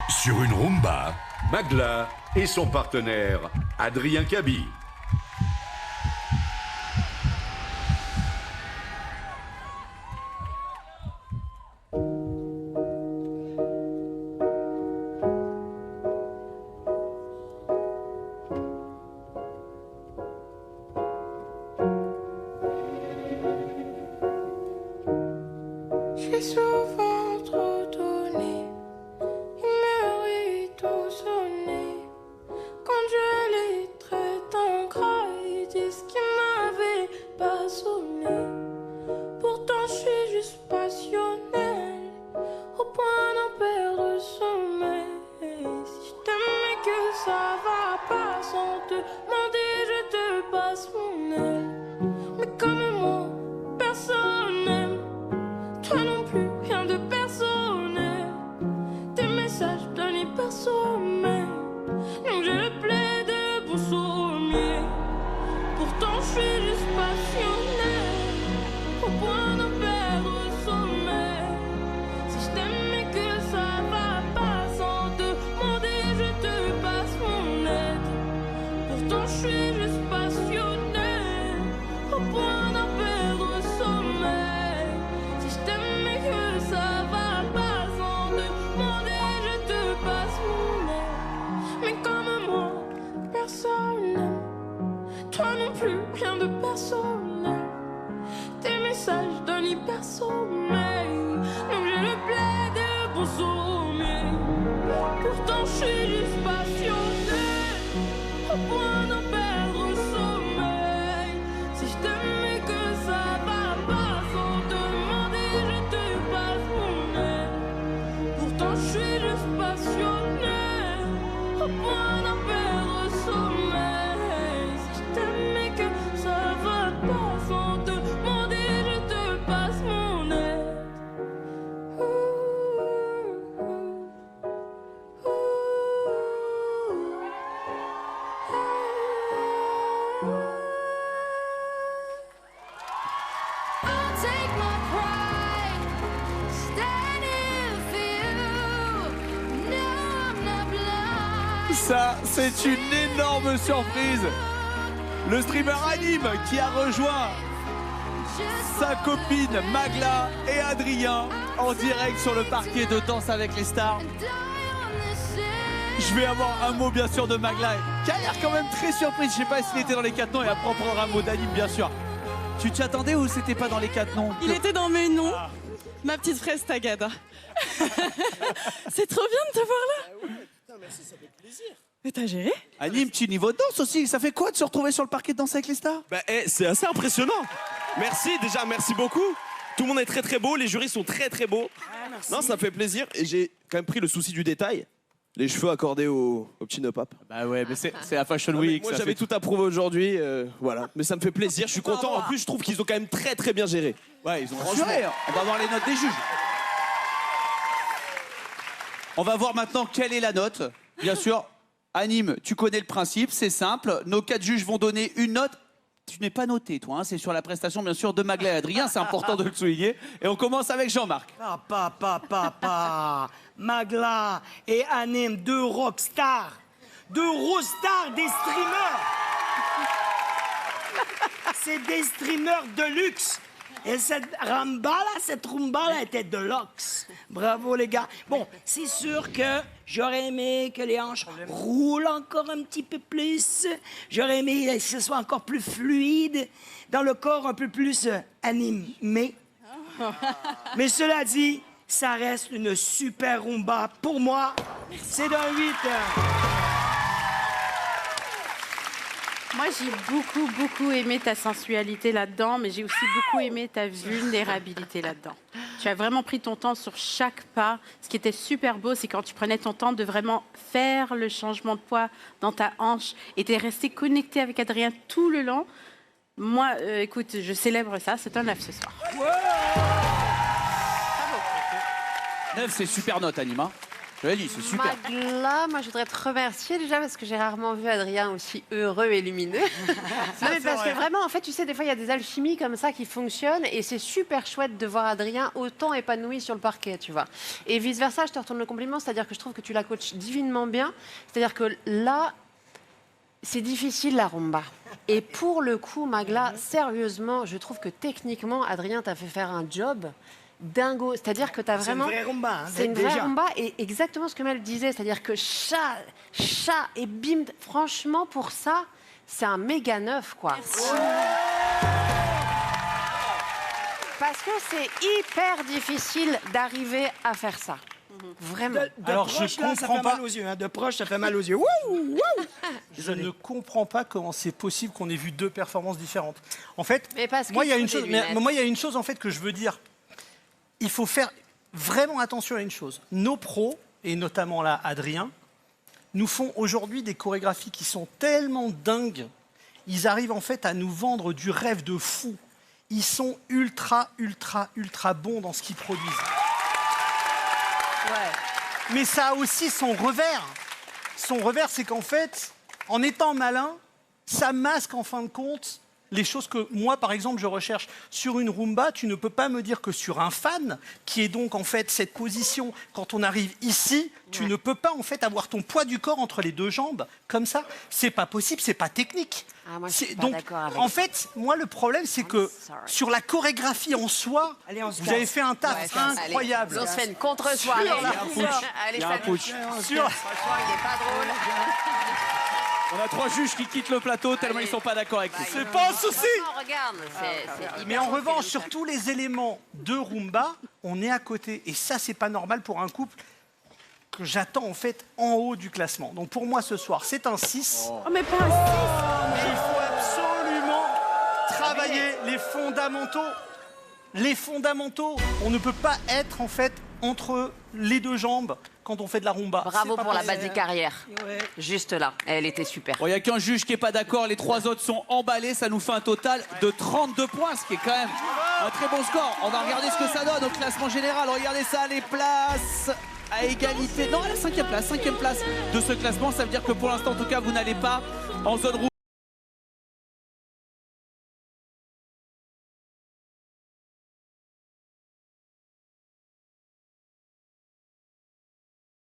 Sur une rumba, Magla et son partenaire Adrien Cabi. J'ai souvent trop donné, il mérite tout sonner. Quand je les traite en gras, ils disent qu'ils m'avaient pas sonné. Pourtant je suis juste passionnée, au point d'en perdre sommeil. Si je t'aimais que ça va pas, sans te demander je te passe mon aile. Mais comme moi, personne n'aime. Toi non plus, rien de personnel. Tes messages donnent hyper sommeil. Donc je le plaide pour sommier. Pourtant je suis juste passionnée, au point d'en perdre sommeil. Si je t'aimais que ça va pas, sans te demander je te passe mon aide. Pourtant je suis juste passionnée, au point d'en perdre sommeil. Si je t'aimais que ça va pas, sans te demander je te passe mon aide. Mais comme moi, personne n'aime. Toi non plus, rien de personnel. Tes messages donnent hyper sommeil. Donc je le plaide pour sommeil. Pourtant je suis juste passionnée, au point d'en perdre sommeil. Si je t'aimais que ça va pas, sans te demander je te passe mon aide. Pourtant je suis juste passionnée, au point d'en perdre sommeil. Si je t'aimais que ça va pas, sans te demander je te passe mon aide. I'll take my pride, standing for you. No, I'm not blind. Ça, c'est une énorme surprise. Le streamer Anime qui a rejoint sa copine Magla et Adrien en direct sur le parquet de Danse avec les stars. Je vais avoir un mot bien sûr de Magla qui a l'air quand même très surprise. Je sais pas s'il était dans les 4 noms et après on prendra un mot d'Anime bien sûr. Tu t'y attendais ou c'était pas dans les 4 noms? Il était dans mes noms. Ma petite fraise Tagada. C'est trop bien de te voir là. Merci, ça fait plaisir. Mais t'as géré? Anime, petit niveau de danse aussi. Ça fait quoi de se retrouver sur le parquet de Danse avec les stars? Bah, c'est assez impressionnant. Merci, déjà, merci beaucoup. Tout le monde est très très beau, les jurys sont très très beaux. Non, ça fait plaisir. Et j'ai quand même pris le souci du détail. Les cheveux accordés au petit nop-up. Bah ouais, mais c'est la Fashion Week. Moi, ça j'avais fait- tout approuvé aujourd'hui. Voilà. Mais ça me fait plaisir, je suis content. En plus, je trouve qu'ils ont quand même très très bien géré. Ouais, ils ont assuré. On va voir les notes des juges. On va voir maintenant quelle est la note. Bien sûr, Anime, tu connais le principe, c'est simple. Nos 4 juges vont donner une note. Tu n'es pas noté, toi. Hein. C'est sur la prestation, bien sûr, de Magla et Adrien. C'est important de le souligner. Et on commence avec Jean-Marc. Papa, Magla et Anime, deux rockstars, deux rockstars des streamers. C'est des streamers de luxe. Et cette rumba là était de luxe. Bravo les gars. Bon, c'est sûr que j'aurais aimé que les hanches roulent encore un petit peu plus. J'aurais aimé que ce soit encore plus fluide, dans le corps un peu plus animé. Mais cela dit, ça reste une super rumba. Pour moi, c'est d'un 8. Moi, j'ai beaucoup aimé ta sensualité là-dedans, mais j'ai aussi beaucoup aimé ta vulnérabilité là-dedans. Tu as vraiment pris ton temps sur chaque pas. Ce qui était super beau, c'est quand tu prenais ton temps de vraiment faire le changement de poids dans ta hanche et tu es resté connecté avec Adrien tout le long. Moi, écoute, je célèbre ça. C'est un 9 ce soir. 9, c'est super note, Anima. Joli, c'est super. Magla, moi je voudrais te remercier déjà parce que j'ai rarement vu Adrien aussi heureux et lumineux. Non, mais parce que vraiment, en fait, tu sais, des fois il y a des alchimies comme ça qui fonctionnent et c'est super chouette de voir Adrien autant épanoui sur le parquet, tu vois. Et vice versa, je te retourne le compliment, c'est-à-dire que je trouve que tu la coaches divinement bien. C'est-à-dire que là, c'est difficile la rumba. Et pour le coup, Magla, sérieusement, je trouve que techniquement, Adrien t'a fait faire un job dingo. C'est-à-dire que tu as vraiment... C'est une vraie rumba, hein, C'est une déjà. vraie rumba et exactement ce que Mel disait. C'est-à-dire que chat et bim. Franchement, pour ça, c'est un méga neuf, quoi. Parce que c'est hyper difficile d'arriver à faire ça. Vraiment. De Alors, proche, je là, ça comprends fait pas. mal aux yeux. Hein. De proche, ça fait mal aux yeux. Wouh, wouh. Je ne comprends pas comment c'est possible qu'on ait vu deux performances différentes. En fait, Mais parce moi, il y a qu'il une faut chose, des lunettes. moi, il y a une chose en fait que je veux dire. Il faut faire vraiment attention à une chose. Nos pros, et notamment là Adrien, nous font aujourd'hui des chorégraphies qui sont tellement dingues. Ils arrivent en fait à nous vendre du rêve de fou. Ils sont ultra bons dans ce qu'ils produisent. Mais ça a aussi son revers. Son revers, c'est qu'en fait, en étant malin, ça masque en fin de compte les choses que moi, par exemple, je recherche. Sur une rumba, tu ne peux pas me dire que sur un fan, qui est donc en fait cette position, quand on arrive ici, tu ne peux pas en fait avoir ton poids du corps entre les deux jambes, comme ça. C'est pas possible, c'est pas technique. Ah, moi, je suis pas Donc, d'accord avec en ça. fait, moi, le problème, c'est que sorry. sur la chorégraphie en soi, Allez, on se vous avez casse. fait un taf Ouais, incroyable. Allez, on se fait une contre-soirée. Sur la Allez, Il y a un salut. putsch. Sur- Franchement, il est pas drôle. On a 3 juges qui quittent le plateau tellement ils sont pas d'accord avec nous. C'est pas un souci. Franchement, regarde, c'est hyper Mais en gentil, revanche, le sur sac. tous les éléments de rumba, on est à côté. Et ça, c'est pas normal pour un couple que j'attends en fait en haut du classement. Donc pour moi, ce soir, c'est un 6. Oh, mais pas un 6. Il faut absolument travailler les fondamentaux. Les fondamentaux. On ne peut pas être en fait entre les deux jambes quand on fait de la rumba. Bravo C'est pas pour la possible. basique carrière. Ouais. Juste là, elle était super. Bon, il n'y a qu'un juge qui n'est pas d'accord, les 3 autres sont emballés, ça nous fait un total de 32 points, ce qui est quand même un très bon score. On va regarder ce que ça donne au classement général. Regardez ça, les places à égalité. Non, à la 5e place de ce classement, ça veut dire que pour l'instant, en tout cas, vous n'allez pas en zone rouge.